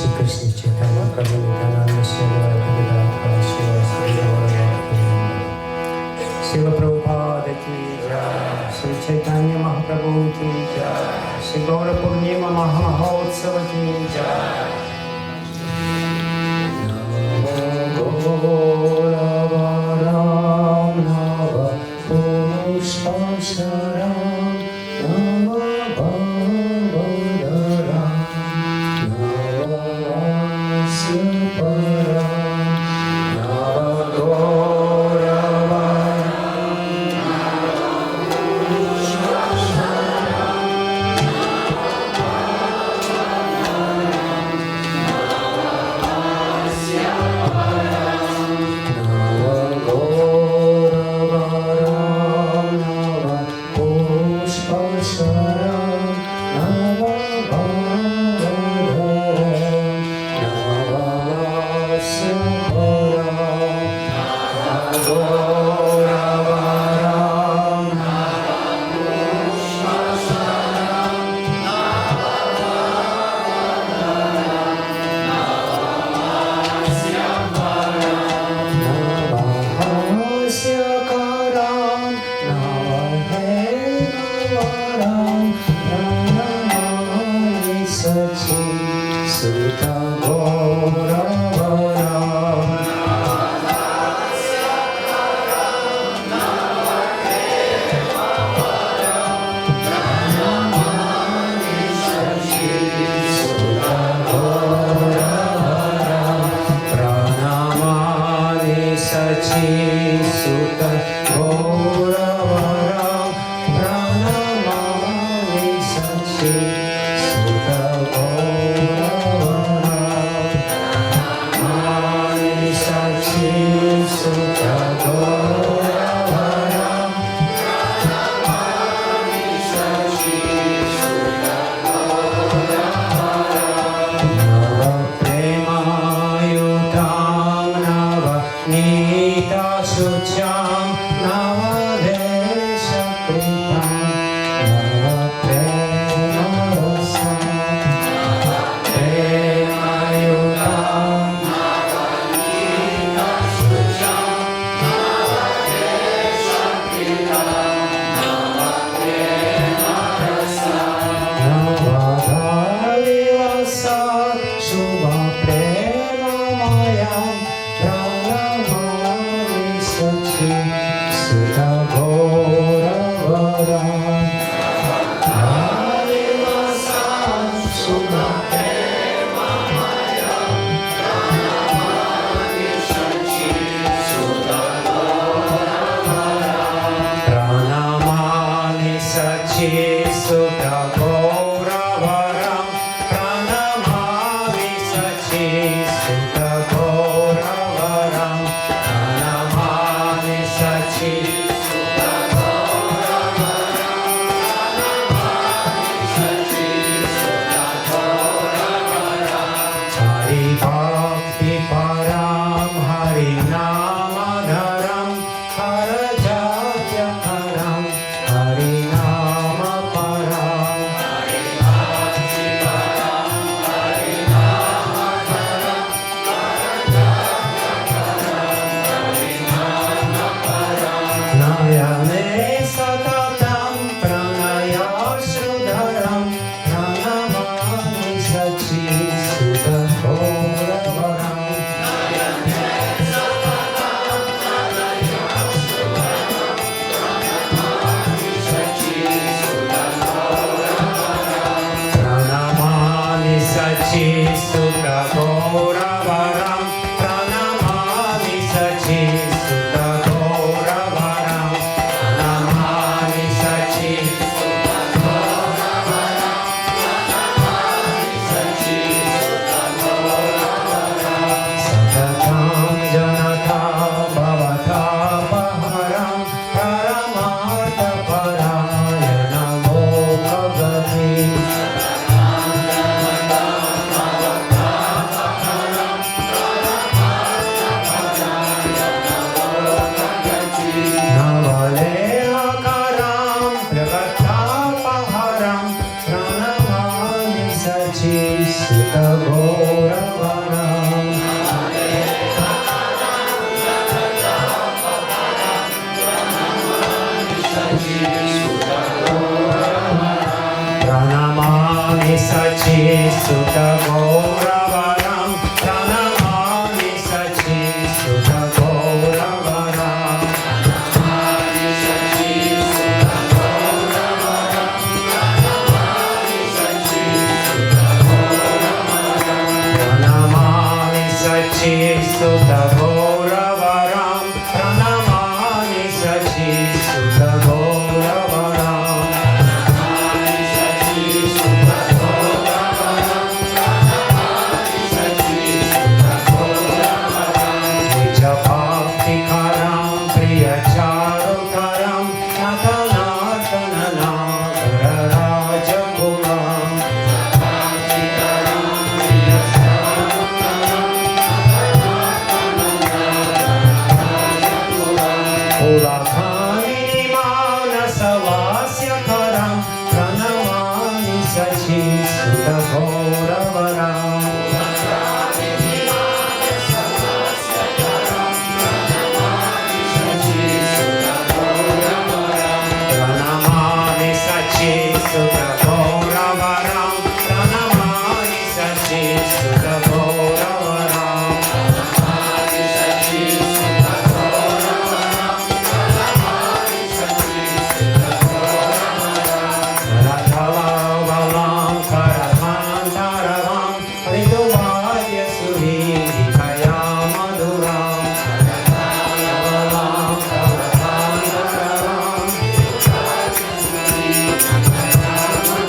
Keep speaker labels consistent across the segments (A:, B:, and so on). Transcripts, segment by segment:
A: श्री कृष्ण चैतन्य प्रभु नित्यानंद श्री अद्वैत शिव प्रभुपाद की जय। श्री चैतन्य महाप्रभु की जय। श्री गौर पूर्णिमा महामहोत्सव की जय।
B: Hare
A: Pranamami Sachi Sutta Gauravaram. Pranamami Sachi Sutta Gauravaram. Pranamami Sachi Sutta Gauravaram. Pranamami Sachi Sutta Gauravaram. Pranamami Sachi Sutta Gauravaram. Pranamami Sachi Sutta Gauravaram. Bhaktikaram Priyacharukaram Natanatananagararajakulam. Bhaktikaram Priyacharukaram Natanatananagararajakulam. Ulakhani Manasavasyakaram Pranamami Sachi Sutta Gauravaram. Pranamami Sachi Sutta Gauravaram. Pranamami Sachi Sutta Gauravaram. Pranamami Sachi Sutta Gauravaram. Pranamami Sachi Sutta Gauravaram. Karathalavalam Karathandaravam Rituvadya Suhindikaya Maduram. Karathalavalam Karathandaravam Rituvadya Suhindikaya Maduram.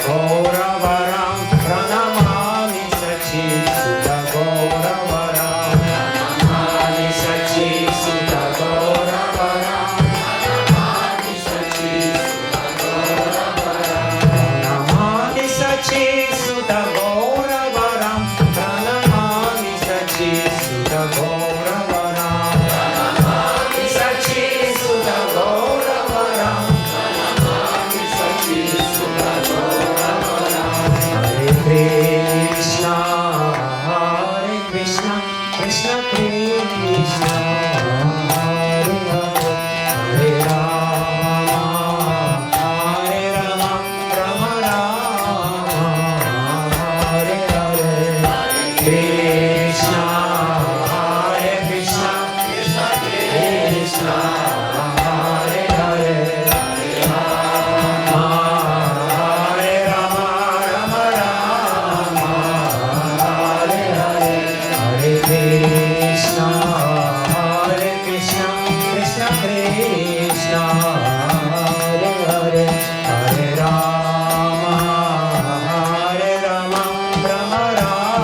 A: Gauravaram Pranamami Sachi Sutta Gauravaram Pranamami Sachi Sutta Gauravaram Pranamami Sachi Sutta Gauravaram Pranamami Sachi Sutta Gauravaram Pranamami Sachi Sutta Gauravaram Pranamami Sachi Sutta Gauravaram Pranamami Sachi Sutta Gauravaram Hare Krishna Krishna Krishna Hare Hare Hare Rama Rama Rama Hare Hare Krishna Hare Krishna Krishna Krishna Hare Hare Hare Rama Rama Rama Hare Hare Hare Krishna Hare Krishna Krishna Krishna Hare Hare Hare Rama Rama Rama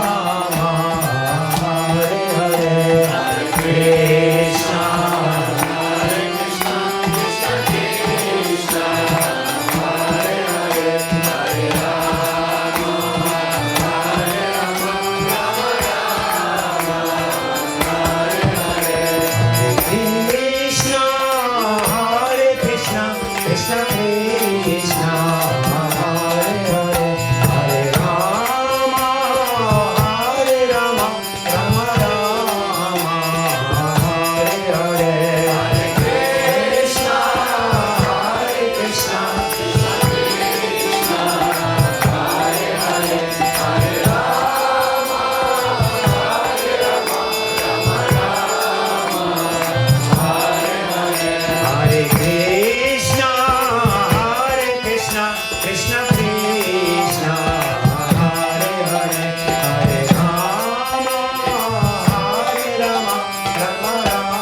A: Hare Hare Hare Krishna Hare Krishna Krishna Krishna Hare Hare Hare Rama Krishna Hare Krishna Krishna Krishna Hare Hare Hare Rama Rama Rama Hare Hare Hare Krishna Hare Krishna Krishna Krishna Hare Hare Hare Rama Hare Krishna Hare Krishna Krishna Krishna Hare Hare Hare Rama Rama Rama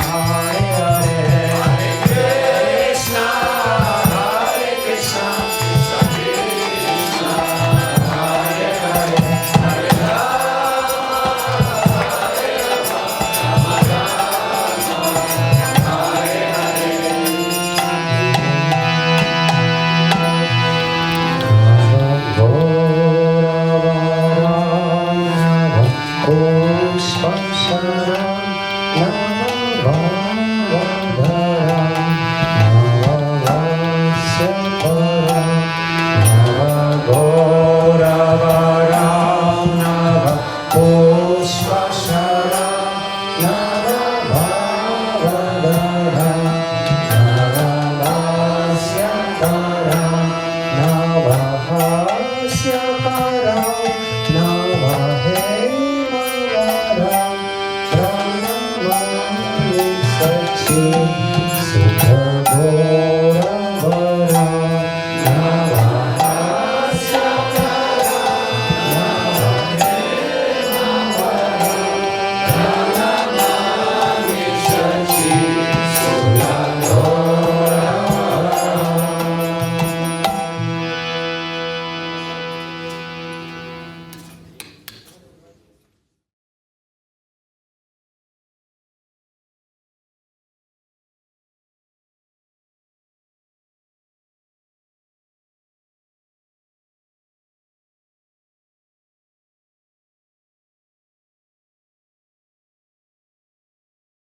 A: Hare Hare Hare Krishna Hare Krishna Krishna Krishna Hare Hare Hare Om Sham Shara